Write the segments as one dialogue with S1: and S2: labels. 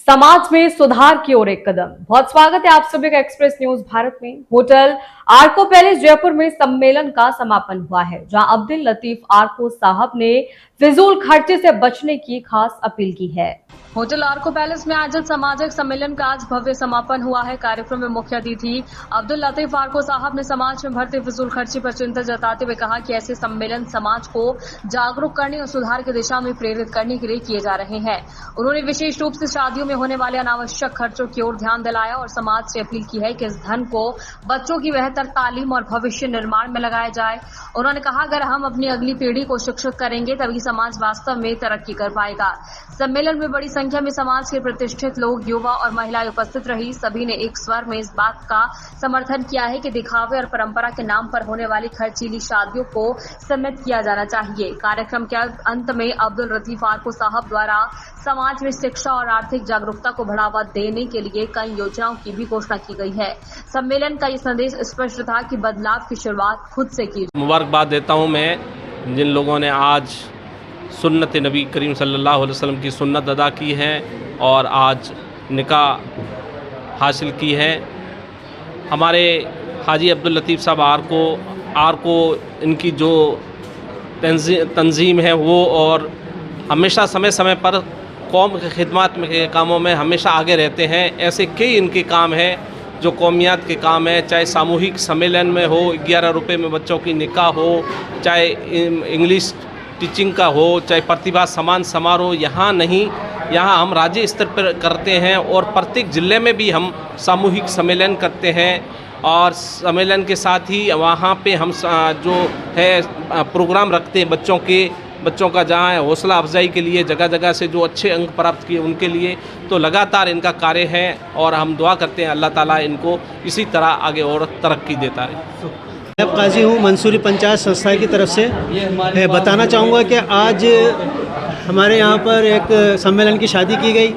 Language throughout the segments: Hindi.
S1: समाज में सुधार की ओर एक कदम। बहुत स्वागत है आप सभी का एक्सप्रेस न्यूज भारत में। होटल आर्को पैलेस जयपुर में सम्मेलन का समापन हुआ है, जहां अब्दुल लतीफ आर्को साहब ने फिजूल खर्चे से बचने की खास अपील की है। होटल आर्को पैलेस में आयोजित सामाजिक सम्मेलन का आज भव्य समापन हुआ है। कार्यक्रम में मुख्य अतिथि अब्दुल लतीफ आर्को साहब ने समाज में बढ़ते फिजूल खर्चे पर चिंता जताते हुए कहा कि ऐसे सम्मेलन समाज को जागरूक करने और सुधार की दिशा में प्रेरित करने के लिए किए जा रहे हैं। उन्होंने विशेष रूप से शादियों में होने वाले अनावश्यक खर्चों की ओर ध्यान दिलाया और समाज से अपील की है कि इस धन को बच्चों की बेहतर तालीम और भविष्य निर्माण में लगाया जाए। उन्होंने कहा, अगर हम अपनी अगली पीढ़ी को शिक्षित करेंगे तभी समाज वास्तव में तरक्की कर पाएगा। सम्मेलन में बड़ी संख्या में समाज के प्रतिष्ठित लोग, युवा और महिलाएं उपस्थित रही। सभी ने एक स्वर में इस बात का समर्थन किया है कि दिखावे और परंपरा के नाम पर होने वाली खर्चीली शादियों को सीमित किया जाना चाहिए। कार्यक्रम के अंत में अब्दुल लतीफ आर्को साहब द्वारा समाज में शिक्षा और आर्थिक जागरूकता को बढ़ावा देने के लिए कई योजनाओं की भी घोषणा की गई है। सम्मेलन का ये संदेश स्पष्ट था कि बदलाव की शुरुआत खुद से की।
S2: मुबारकबाद देता हूँ मैं जिन लोगों ने आज सुन्नत नबी करीम सल्लल्लाहु अलैहि वसल्लम की सुन्नत अदा की है और आज निकाह हासिल की है। हमारे हाजी अब्दुल लतीफ साहब आर्को इनकी जो तंजीम है वो और हमेशा समय समय पर कौम की खिदमत के कामों में हमेशा आगे रहते हैं। ऐसे कई इनके काम हैं जो कौमियत के काम है, चाहे सामूहिक सम्मेलन में हो, 11 रुपये में बच्चों की निकाह हो, चाहे इंग्लिश टीचिंग का हो, चाहे प्रतिभा सम्मान समारोह। यहाँ नहीं, यहाँ हम राज्य स्तर पर करते हैं और प्रत्येक ज़िले में भी हम सामूहिक सम्मेलन करते हैं और सम्मेलन के साथ ही वहाँ पे हम जो है प्रोग्राम रखते हैं बच्चों का जहाँ हौसला अफजाई के लिए जगह जगह से जो अच्छे अंक प्राप्त किए उनके लिए। तो लगातार इनका कार्य है और हम दुआ करते हैं अल्लाह ताला इनको इसी तरह आगे और तरक्की देता रहे।
S3: मैं काजी हूँ मंसूरी पंचायत संस्था की तरफ से। बताना चाहूँगा कि आज हमारे यहाँ पर एक सम्मेलन की शादी की गई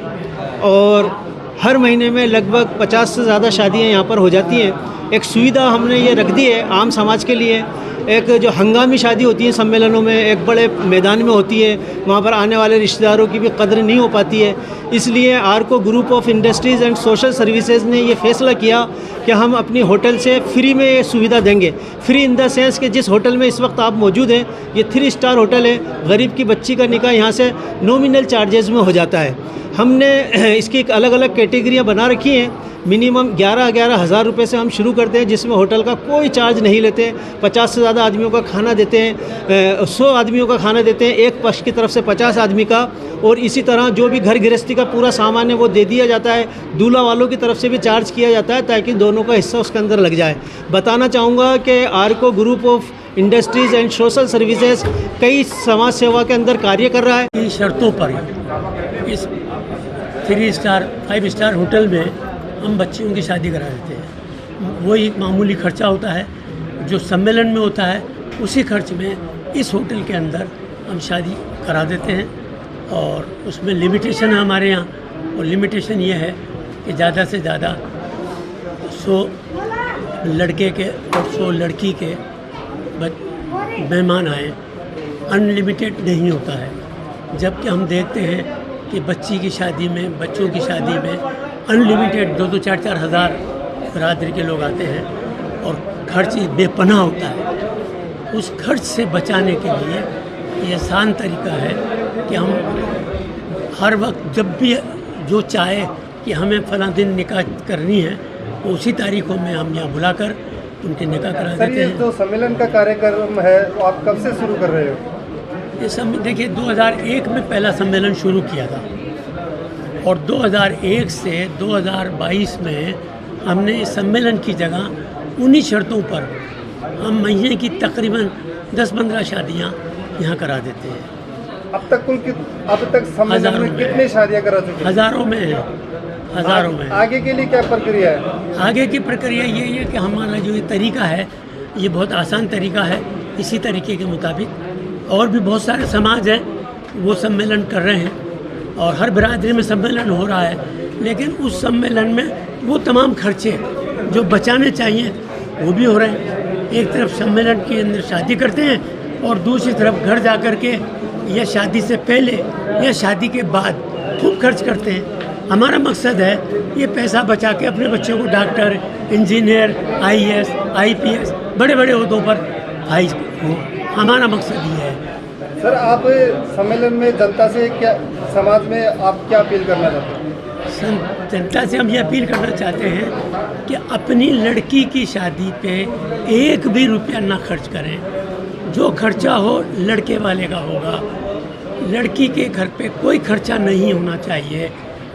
S3: और हर महीने में लगभग 50 से ज़्यादा शादियाँ यहाँ पर हो जाती हैं। एक सुविधा हमने ये रख दी है आम समाज के लिए। एक जो हंगामी शादी होती है सम्मेलनों में, एक बड़े मैदान में होती है, वहाँ पर आने वाले रिश्तेदारों की भी कदर नहीं हो पाती है। इसलिए Arco group of industries and social services ने ये फैसला किया कि हम अपनी होटल से फ्री में ये सुविधा देंगे। फ्री इन द सेंस कि जिस होटल में इस वक्त आप मौजूद हैं ये 3 स्टार होटल है। गरीब की बच्ची का निकाह यहाँ से नॉमिनल चार्जेज़ में हो जाता है। हमने इसकी अलग अलग कैटेगरियाँ बना रखी हैं। मिनिमम 11 हज़ार रुपये से हम शुरू करते हैं, जिसमें होटल का कोई चार्ज नहीं लेते। 50 से ज़्यादा आदमियों का खाना देते हैं, 100 आदमियों का खाना देते हैं, एक पक्ष की तरफ से 50 आदमी का। और इसी तरह जो भी घर गृहस्थी का पूरा सामान है वो दे दिया जाता है। दूल्हा वालों की तरफ से भी चार्ज किया जाता है ताकि दोनों का हिस्सा उसके अंदर लग जाए। बताना चाहूँगा कि Arco group of industries and social services कई समाज सेवा के अंदर कार्य कर रहा है।
S4: इन शर्तों पर इस 3 स्टार 5 स्टार होटल में हम बच्चियों की शादी करा देते हैं। वो एक मामूली खर्चा होता है जो सम्मेलन में होता है, उसी खर्च में इस होटल के अंदर हम शादी करा देते हैं। और उसमें लिमिटेशन है हमारे यहाँ, और लिमिटेशन ये है कि ज़्यादा से ज़्यादा 100 लड़के के और 100 लड़की के मेहमान आए। अनलिमिटेड नहीं होता है। जबकि हम देखते हैं कि बच्ची की शादी में, बच्चों की शादी में अनलिमिटेड 2-2, 4-4 हज़ार बरादरी के लोग आते हैं और खर्च बेपनाह होता है। उस खर्च से बचाने के लिए ये आसान तरीका है कि हम हर वक्त जब भी जो चाहे कि हमें फ़लाँ दिन निकाह करनी है, तो उसी तारीखों में हम यहाँ बुलाकर उनके निकाह करा देते हैं।
S5: तो सम्मेलन का कार्यक्रम है तो आप कब से शुरू कर रहे हो?
S4: ये देखिए 2001 में पहला सम्मेलन शुरू किया था और 2001 से 2022 में हमने इस सम्मेलन की जगह उन्हीं शर्तों पर हम महीने की तकरीबन 10-15 शादियां यहाँ करा देते हैं।
S5: अब तक सम्मेलन में कितनी शादियां करा चुके हैं?
S4: हज़ारों में है, हज़ारों में।
S5: आगे के लिए क्या प्रक्रिया है?
S4: आगे की प्रक्रिया ये है कि हमारा जो ये तरीका है ये बहुत आसान तरीका है। इसी तरीके के मुताबिक और भी बहुत सारे समाज हैं वो सम्मेलन कर रहे हैं और हर बिरादरी में सम्मेलन हो रहा है, लेकिन उस सम्मेलन में वो तमाम खर्चे जो बचाने चाहिए वो भी हो रहे हैं। एक तरफ सम्मेलन के अंदर शादी करते हैं और दूसरी तरफ घर जा कर के या शादी से पहले या शादी के बाद खूब खर्च करते हैं। हमारा मकसद है ये पैसा बचा के अपने बच्चों को डॉक्टर, इंजीनियर, आईएएस, आईपीएस बड़े बड़े ओहदों पर फाइज हो। हमारा मकसद ये है।
S5: सर, आप सम्मेलन में जनता से क्या, समाज में आप क्या अपील करना चाहते हैं?
S4: जनता से हम ये अपील करना चाहते हैं कि अपनी लड़की की शादी पे एक भी रुपया ना खर्च करें। जो खर्चा हो लड़के वाले का होगा। लड़की के घर पे कोई खर्चा नहीं होना चाहिए।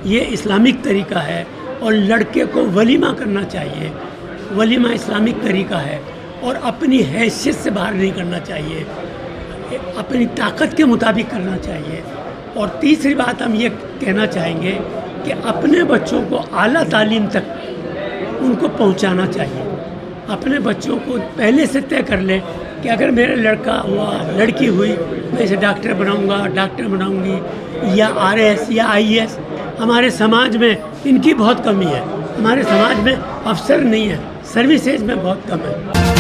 S4: ये इस्लामिक तरीका है। और लड़के को वलीमा करना चाहिए। वलीमा इस्लामिक तरीका है और अपनी हैसियत से बाहर नहीं करना चाहिए, अपनी ताकत के मुताबिक करना चाहिए। और तीसरी बात हम ये कहना चाहेंगे कि अपने बच्चों को आला तालीम तक उनको पहुंचाना चाहिए। अपने बच्चों को पहले से तय कर ले कि अगर मेरा लड़का हुआ, लड़की हुई, मैं इसे डॉक्टर बनाऊंगा, डॉक्टर बनाऊंगी, या आरएएस या आईएएस। हमारे समाज में इनकी बहुत कमी है। हमारे समाज में अफसर नहीं है, सर्विसेज में बहुत कम है।